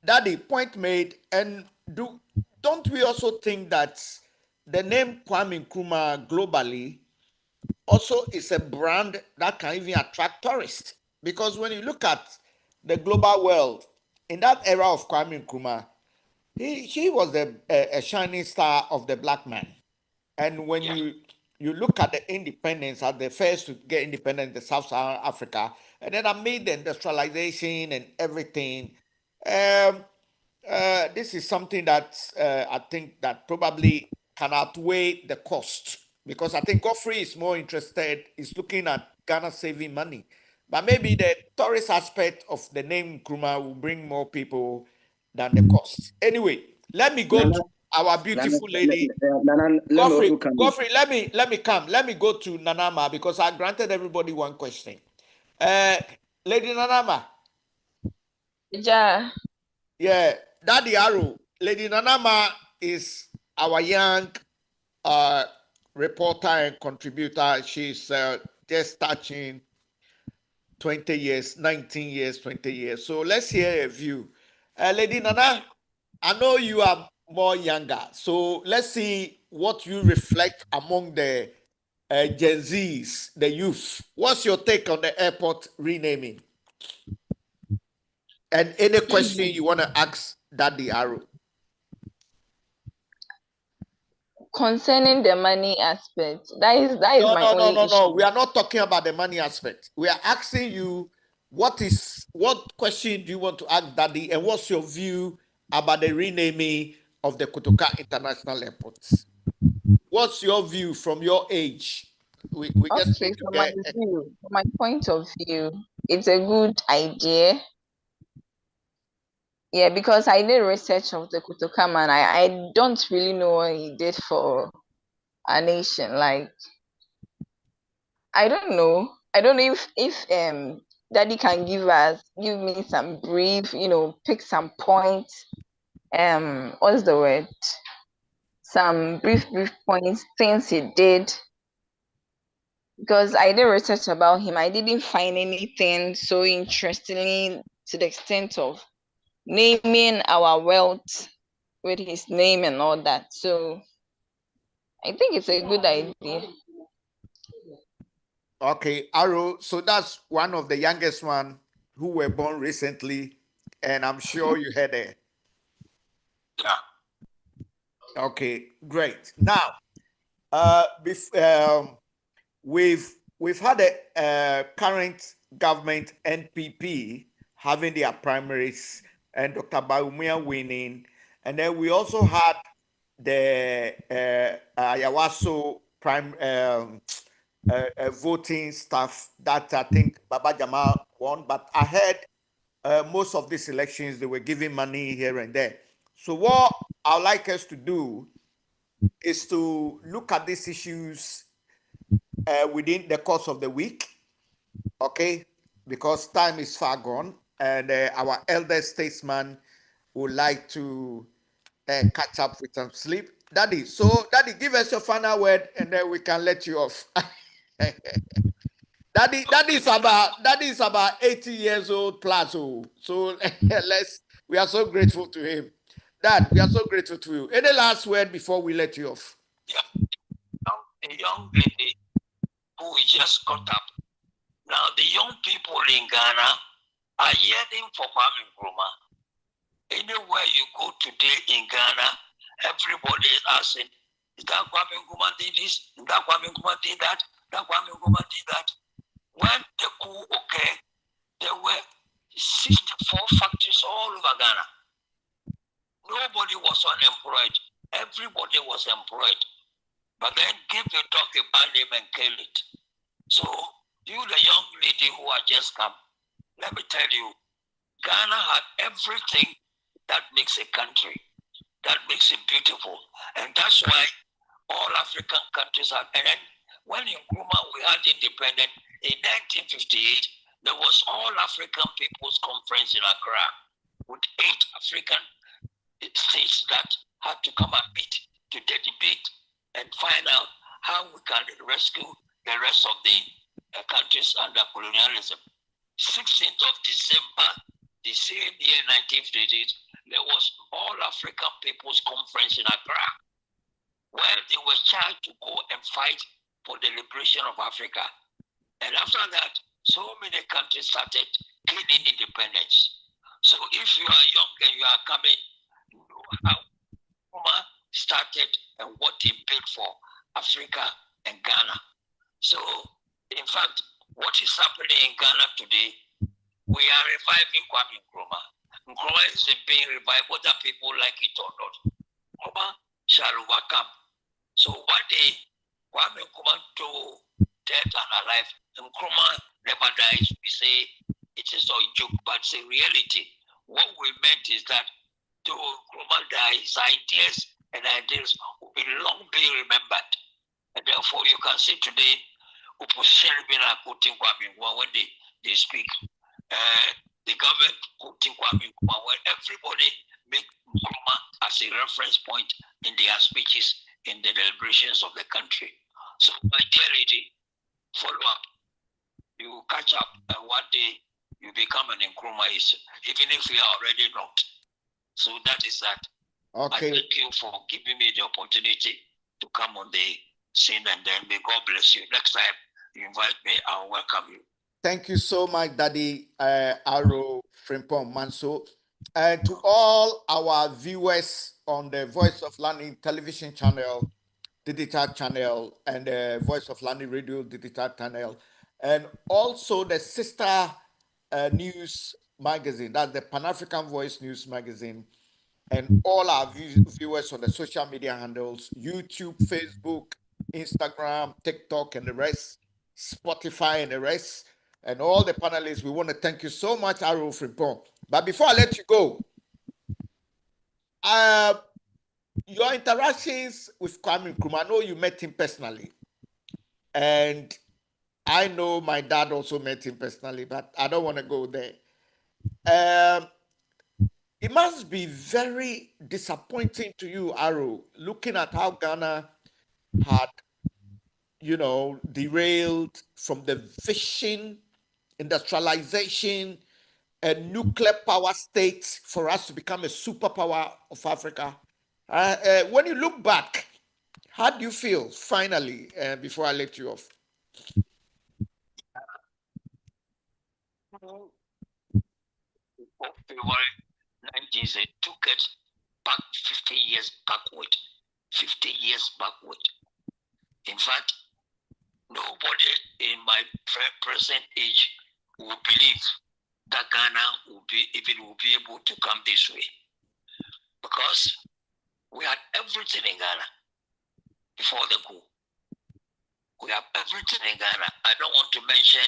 Daddy, point made. And don't we also think that the name Kwame Nkrumah globally also is a brand that can even attract tourists? Because when you look at the global world, in that era of Kwame Nkrumah, he was a shining star of the black man. And when you look at the independence, as the first to get independent in Sub-Saharan Africa, and then amid the industrialization and everything, um, this is something that I think that probably can outweigh the cost, because I think Godfrey is more interested, is looking at Ghana saving money. But maybe the tourist aspect of the name Nkrumah will bring more people than the cost. Anyway, let me go Nana, to our Nana, beautiful lady. Nana, let me also come in. Godfrey, let me come. Let me go to Nanama, because I granted everybody one question. Lady Nanama, Yeah. yeah, Daddy Arrow. Lady Nanama is our young uh, reporter and contributor. She's just touching 20 years, 19 years, 20 years. So let's hear a view. Lady Nana, I know you are more younger. So let's see what you reflect among the Gen Zs, the youth. What's your take on the airport renaming? And any question you want to ask Daddy Arrow? Concerning the money aspect, that is my only issue. No. We are not talking about the money aspect. We are asking you what question do you want to ask Daddy, and what's your view about the renaming of the Kotoka International Airport? What's your view from your age? We just Okay, need to from my get view, from my point of view, it's a good idea. Yeah, because I did research of the Kutoka man. I don't really know what he did for our nation. Like, I don't know. I don't know if Daddy can give me some brief, pick some points. What's the word? Some brief points, things he did. Because I did research about him, I didn't find anything so interestingly to the extent of naming our wealth with his name and all that. So I think it's a good idea. Okay, Arrow. So that's one of the youngest one who were born recently, and I'm sure you heard it. Yeah. Okay, great. Now, we've had a current government NPP having their primaries and Dr. Baumia winning, and then we also had the Ayawaso voting stuff that I think Baba Jamal won, but I heard most of these elections they were giving money here and there. So what I'd like us to do is to look at these issues within the course of the week, okay? Because time is far gone, and our elder statesman would like to catch up with some sleep. Daddy, give us your final word, and then we can let you off. Daddy is about 80 years old plus. Oh. So we are so grateful to him. Dad, we are so grateful to you. Any last word before we let you off? Yeah. Now, a young lady who we just got up. Now, the young people in Ghana are yearning for Kwame Nkrumah. Anywhere you go today in Ghana, everybody is asking, is that Kwame Nkrumah did this? Is that Kwame Nkrumah did that? That Kwame Nkrumah did that? When the coup occurred, there were 64 factories all over Ghana. Nobody was unemployed. Everybody was employed. But then give the dog a bad name and kill it. So you, the young lady who had just come, let me tell you, Ghana had everything that makes a country, that makes it beautiful. And that's why all African countries have. And then when in Nkrumah we had independence in 1958, there was All African People's Conference in Accra with 8 African states that had to come and meet to debate and find out how we can rescue the rest of the countries under colonialism. 16th of December, the same year, 1958, there was All African People's Conference in Accra, where they were charged to go and fight for the liberation of Africa. And after that, so many countries started gaining independence. So if you are young and you are coming, you know how Nkrumah started and what he built for. Africa and Ghana. So, in fact, what is happening in Ghana today, we are reviving Kwame Nkrumah. Nkrumah is being revived, whether people like it or not. Nkrumah shall overcome. So one day, Kwame Nkrumah to dead and alive, Nkrumah never dies. We say it is a joke, but it's a reality. What we meant is that to Nkrumah die, his ideas and ideals will be long be remembered. And therefore, you can see today, opposition been quoting Kwame Nkrumah when they speak. The government quoting Kwame Nkrumah when everybody make Nkrumah as a reference point in their speeches in the deliberations of the country. So, my dear lady, follow up. You catch up, and one day you become an Nkrumahist, even if you are already not. So that is that. Okay. I thank you for giving me the opportunity to come on the scene, and then may God bless you. Next time you invite me, I'll welcome you. Thank you so much, Daddy Aro Frimpong Manso. And to all our viewers on the Voice of Learning television channel, digital channel, and the Voice of Learning radio digital channel, and also the sister news magazine, that's the Pan-African Voice News magazine, and all our viewers on the social media handles, YouTube, Facebook, Instagram, TikTok, and the rest, Spotify, and the rest, and all the panelists. We want to thank you so much, Aro Frimpong. But before I let you go, your interactions with Kwame Nkrumah, I know you met him personally, and I know my dad also met him personally, but I don't want to go there. It must be very disappointing to you, Aro, looking at how Ghana had, derailed from the vision, industrialization, and nuclear power state for us to become a superpower of Africa. When you look back, how do you feel finally, before I let you off? February 19th, they took it back 50 years backward. 50 years backward. In fact, nobody in my present age will believe that Ghana will be able to come this way. Because we had everything in Ghana before the coup. We have everything in Ghana. I don't want to mention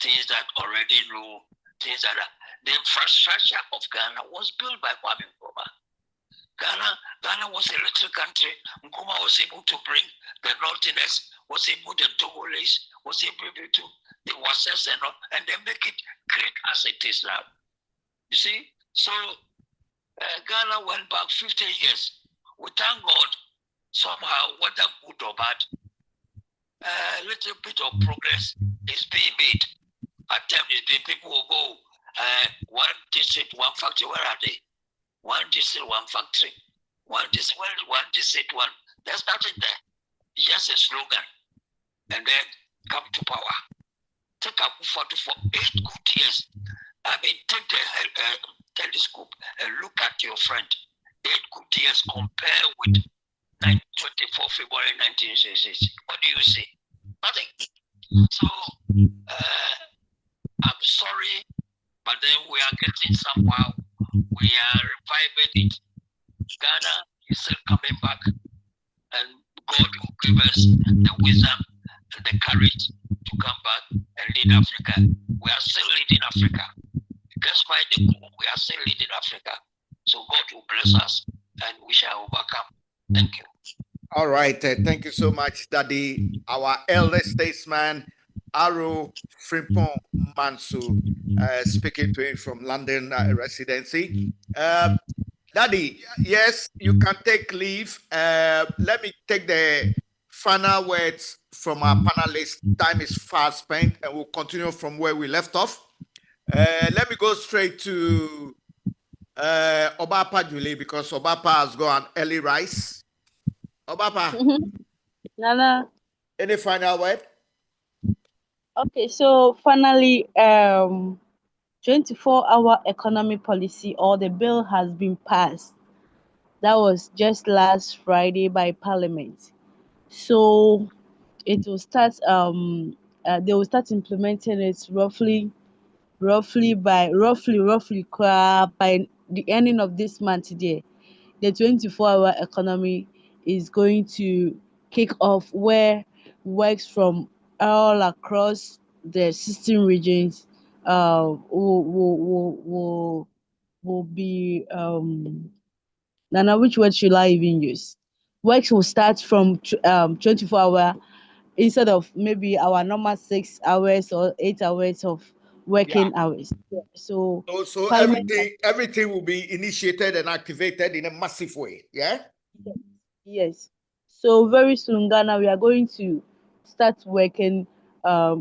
things that already know, things that are, the infrastructure of Ghana was built by Kwame Nkrumah. Ghana was a little country. Nkrumah was able to bring the Northerners, was able the Togolese, was able to the Wasses and they make it great as it is now. You see, so Ghana went back 50 years. We thank God somehow, whether good or bad, a little bit of progress is being made. At times, people will go, one district, one factory, where are they? One district, one factory. One district, one. There's nothing there. It's just a slogan. And then come to power. Take a for 8 good years. I mean, take the telescope and look at your friend. 8 good years compared with 24 February 1966. What do you say? Nothing. So, I'm sorry, but then we are getting somehow. We are reviving it. Ghana is still coming back, and God will give us the wisdom and the courage to come back and lead Africa. We are still leading Africa. Despite the coup, we are still leading Africa. So God will bless us, and we shall overcome. Thank you. All right. Thank you so much, Daddy. Our elder statesman, Aro Frimpong Manso, speaking to him from London residency. Daddy, yes, you can take leave. Let me take the final words from our panelists. Time is fast spent, and we'll continue from where we left off. Let me go straight to Obapa Julie, because Obapa has got an early rise. Obapa, Nana. any final word? Okay, so finally, 24-hour economy policy or the bill has been passed. That was just last Friday by Parliament. So it will start they will start implementing it by the ending of this month there. The 24-hour economy is going to kick off, where works from all across the 16 regions will be Nana, which word should I even use? Works will start from 24-hour, instead of maybe our normal 6 hours or 8 hours of Yeah. working hours. Yeah. So So Parliament has, everything will be initiated and activated in a massive way. Yeah. yes. So very soon, Ghana, we are going to start working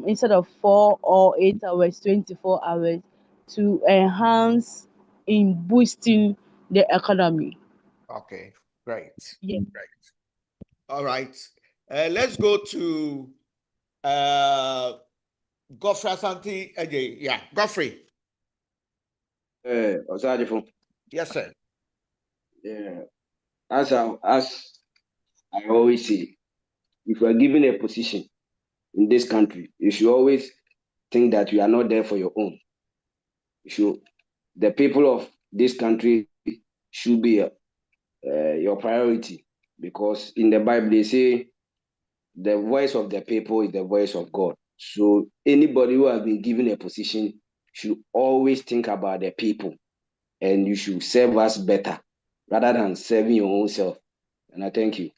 instead of 4 or 8 hours, 24 hours, to enhance in boosting the economy. Okay. Great. Yeah. Great. All right. Let's go to Godfrey Asante. Yeah, Godfrey. Osagyefo, Yes, sir. yeah, as I always say, if you are given a position in this country, you should always think that you are not there for your own. You should, the people of this country should be your priority, because in the Bible they say the voice of the people is the voice of God. So anybody who has been given a position should always think about the people, and you should serve us better rather than serving your own self. And I thank you.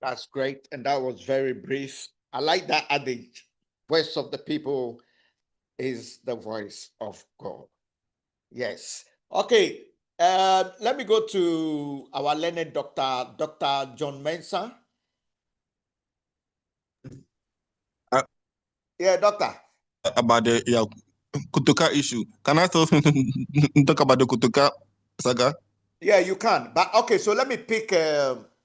That's great. And that was very brief. I like that adage. Voice of the people is the voice of God. Yes. Okay. Let me go to our learned doctor, Dr. John Mensah. Uh, Yeah, doctor. About the Kutuka issue. Can I still talk about the Kutuka saga? Yeah, you can. But okay, so let me pick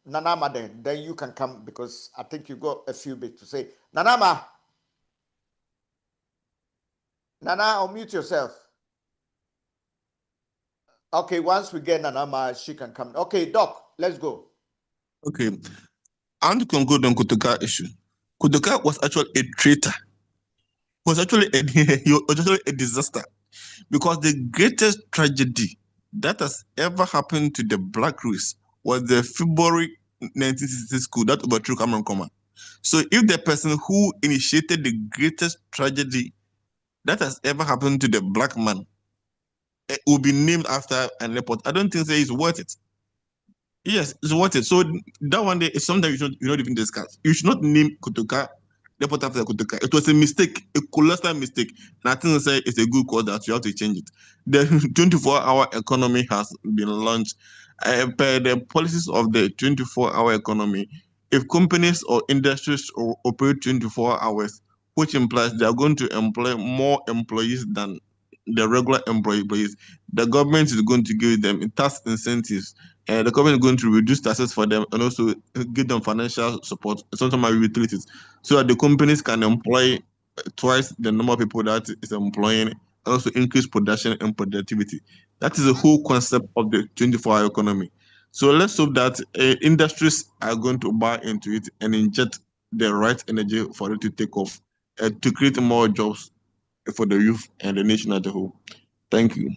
Nanama then you can come, because I think you got a few bits to say. Nanama. Nana, unmute yourself. Okay, once we get Nanama, she can come. Okay, Doc, let's go. Okay. I want to conclude on Kutuka issue. Kutuka was actually a traitor. He was actually a disaster, because the greatest tragedy that has ever happened to the black race was the February 1966 coup that overthrew Cameron Nkrumah. So if the person who initiated the greatest tragedy that has ever happened to the black man will be named after an airport, I don't think that is worth it. Yes, it's worth it. So that one day is something you don't even discuss. You should not name Kutuka deport after Kutuka. It was a mistake, a colossal mistake. And I think say it's a good call that you have to change it. The 24-hour economy has been launched. Per the policies of the 24-hour economy, if companies or industries operate 24 hours, which implies they are going to employ more employees than the regular employees, the government is going to give them tax incentives, and the government is going to reduce taxes for them and also give them financial support, sometimes utilities, so that the companies can employ twice the number of people that is employing, and also increase production and productivity. That is the whole concept of the 24-hour economy. So let's hope that industries are going to buy into it and inject the right energy for it to take off, to create more jobs for the youth and the nation as a whole. Thank you.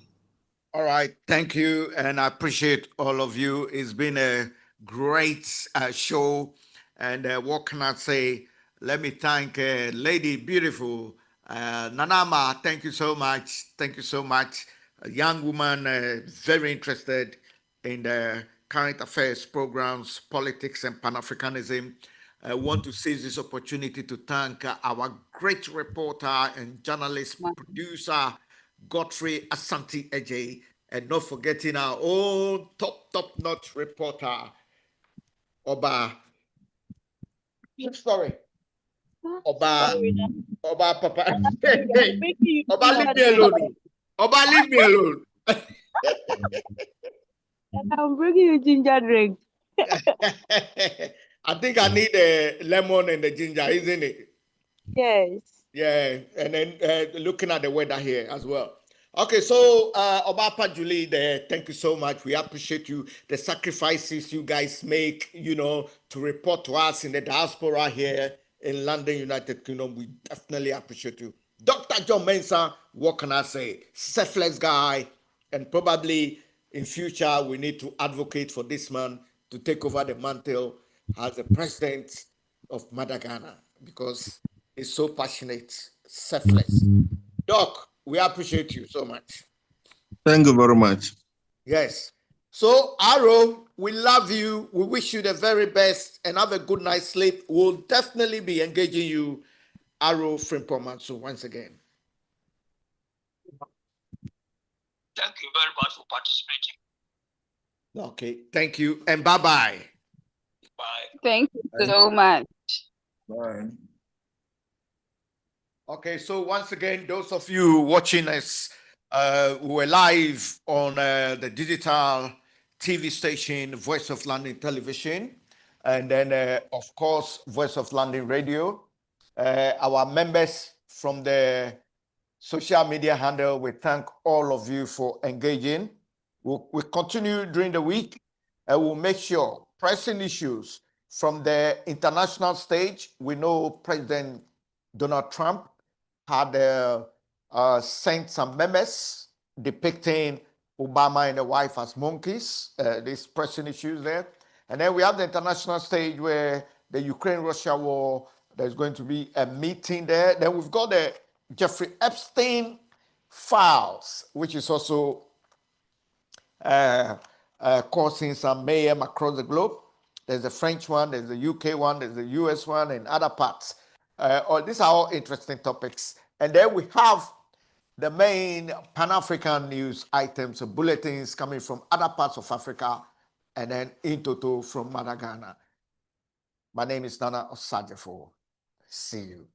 All right, thank you, and I appreciate all of you. It's been a great show, and what can I say? Let me thank Lady Beautiful Nanama. Thank you so much. Thank you so much. A young woman, very interested in the current affairs programs, politics, and Pan-Africanism. I want to seize this opportunity to thank our great reporter and journalist, producer, Godfrey Asante Eje, and not forgetting our own top-notch reporter, Oba. Sorry, Oba, Sorry, Oba Papa. I'm making you Oba, ginger leave me drink. alone. Oba, leave me alone. I'm bringing you ginger drink. I think I need a lemon and the ginger, isn't it? Yes. Yeah, and then looking at the weather here as well. Okay, so Obapa Julie there, thank you so much. We appreciate you, the sacrifices you guys make, to report to us in the diaspora here in London, United Kingdom. We definitely appreciate you. Dr. John Mensah, what can I say? Selfless guy, and probably in future we need to advocate for this man to take over the mantle as the president of Madagascar because he's so passionate, selfless. Doc, we appreciate you so much. Thank you very much. Yes. So, Arrow, we love you. We wish you the very best and have a good night's sleep. We'll definitely be engaging you, Arrow Frimpong. So, once again. Thank you very much for participating. Okay. Thank you. And bye-bye. Bye. Thank you so much. Bye. Okay, so once again, those of you watching us, we're live on the digital TV station, Voice of London Television, and then, of course, Voice of London Radio. Our members from the social media handle, we thank all of you for engaging. We'll continue during the week, and we'll make sure pressing issues from the international stage. We know President Donald Trump had sent some memes depicting Obama and the wife as monkeys, these pressing issues there. And then we have the international stage where the Ukraine-Russia war, there's going to be a meeting there. Then we've got the Jeffrey Epstein files, which is also causing some mayhem across the globe. There's the French one, there's the UK one, there's the US one, and other parts. These are all interesting topics. And then we have the main Pan-African news items, bulletins coming from other parts of Africa, and then in total from Madagascar. My name is Nana Osagyefo. See you.